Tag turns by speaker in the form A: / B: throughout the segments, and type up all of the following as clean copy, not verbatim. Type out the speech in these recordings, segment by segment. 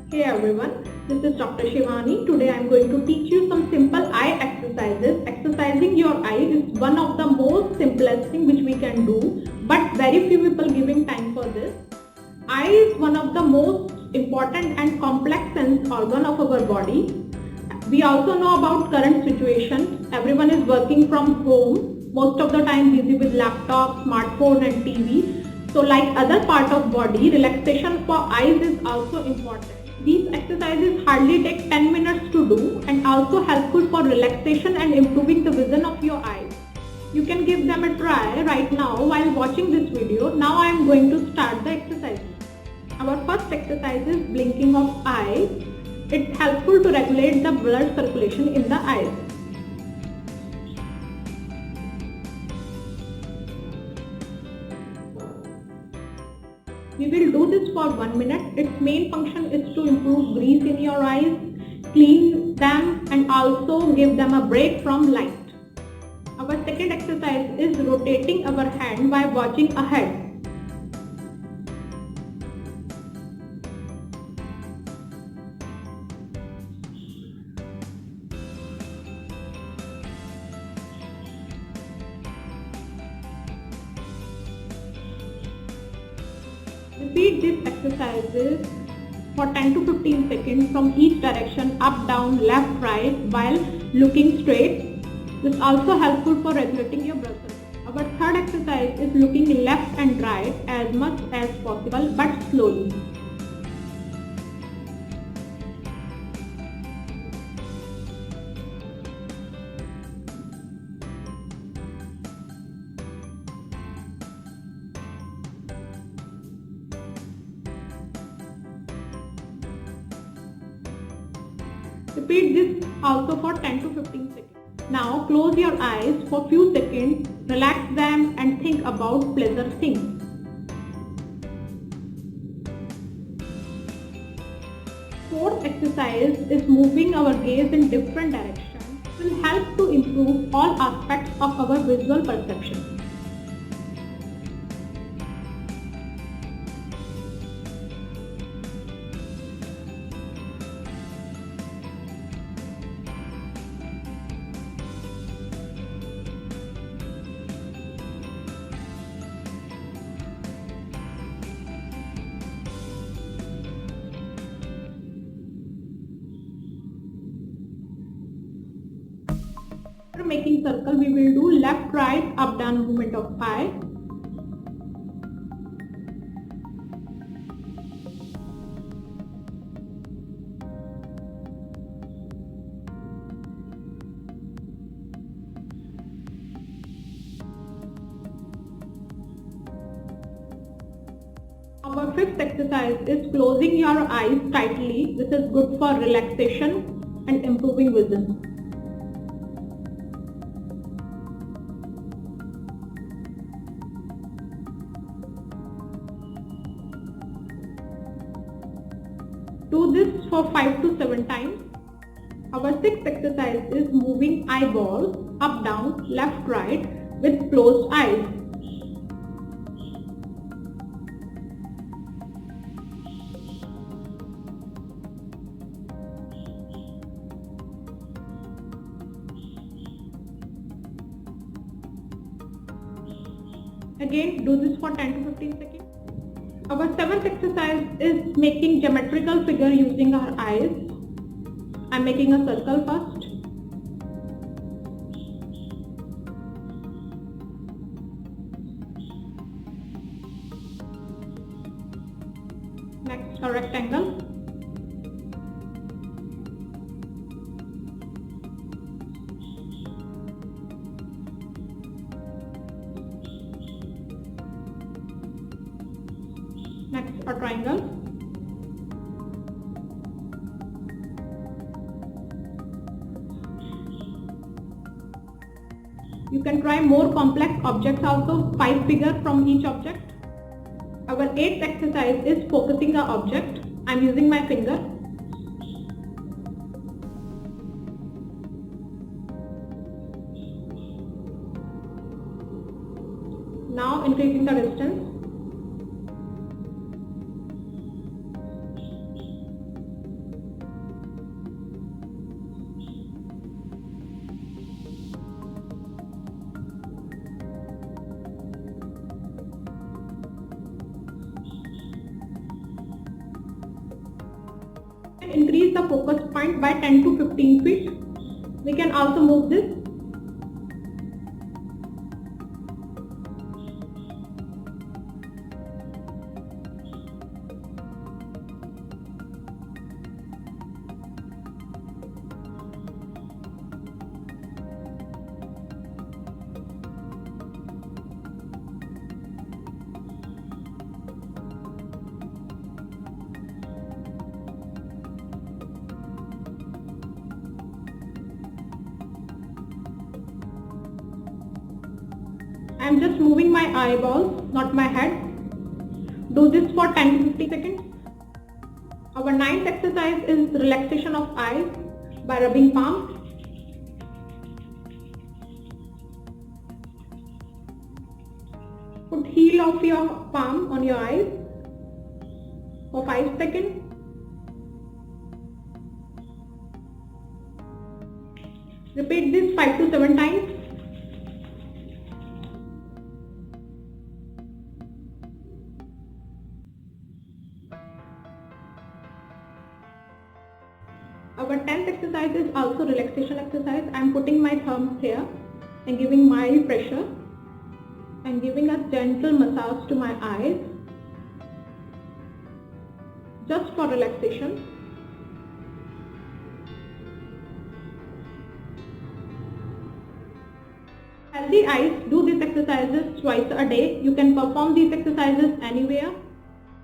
A: Hey everyone, this is Dr. Shivani. Today I am going to teach you some simple eye exercises. Exercising your eye is one of the most simplest thing which we can do, but very few people giving time for this. Eye is one of the most important and complex sense organ of our body. We also know about current situation. Everyone is working from home, most of the time busy with laptop, smartphone and TV. So like other part of body, relaxation for eyes is also important. These exercises hardly take 10 minutes to do and also helpful for relaxation and improving the vision of your eyes. You can give them a try right now while watching this video. Now I am going to start the exercises. Our first exercise is blinking of eye. It's helpful to regulate the blood circulation in the eyes. We will do this for 1 minute. Its main function is to improve grease in your eyes, clean them and also give them a break from light. Our second exercise is rotating our hand by watching ahead. Repeat these exercises for 10 to 15 seconds from each direction, up, down, left, right, while looking straight. This is also helpful for regulating your blood pressure. Our third exercise is looking left and right as much as possible but slowly. Repeat this also for 10 to 15 seconds. Now close your eyes for few seconds, relax them and think about pleasant things. Fourth exercise is moving our gaze in different directions. It will help to improve all aspects of our visual perception. After making circle, we will do left, right, up, down movement of eye. Our fifth exercise is closing your eyes tightly. This is good for relaxation and improving vision. Do this for 5 to 7 times. Our sixth exercise is moving eyeballs up, down, left, right with closed eyes. Again, do this for 10 to 15 seconds. Our seventh exercise is making geometrical figure using our eyes. I am making a circle first. Next, a rectangle. Next, a triangle. You can try more complex objects also, 5 figures from each object. Our eighth exercise is focusing the object. I am using my finger. Now increasing the distance. Increase the focus point by 10 to 15 feet. We can also move this. I am just moving my eyeballs, not my head. Do this for 10 to 15 seconds. Our ninth exercise is relaxation of eyes by rubbing palms. Put heel of your palm on your eyes for 5 seconds. Repeat this 5 to 7 times. Our 10th exercise is also relaxation exercise. I am putting my thumbs here and giving mild pressure and giving a gentle massage to my eyes just for relaxation. Healthy eyes, do these exercises twice a day. You can perform these exercises anywhere.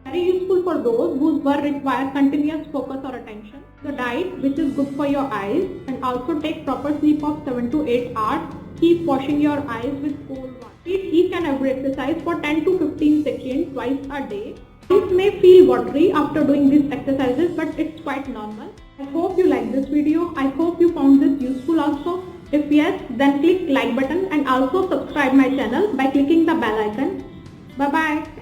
A: Very useful for those whose work requires continuous focus or attention. The diet, which is good for your eyes, and also take proper sleep of 7 to 8 hours. Keep washing your eyes with cold water. Repeat each and every exercise for 10 to 15 seconds twice a day. Eyes may feel watery after doing these exercises, but it's quite normal. I hope you like this video. I hope you found this useful also. If yes, then click like button and also subscribe my channel by clicking the bell icon. Bye bye.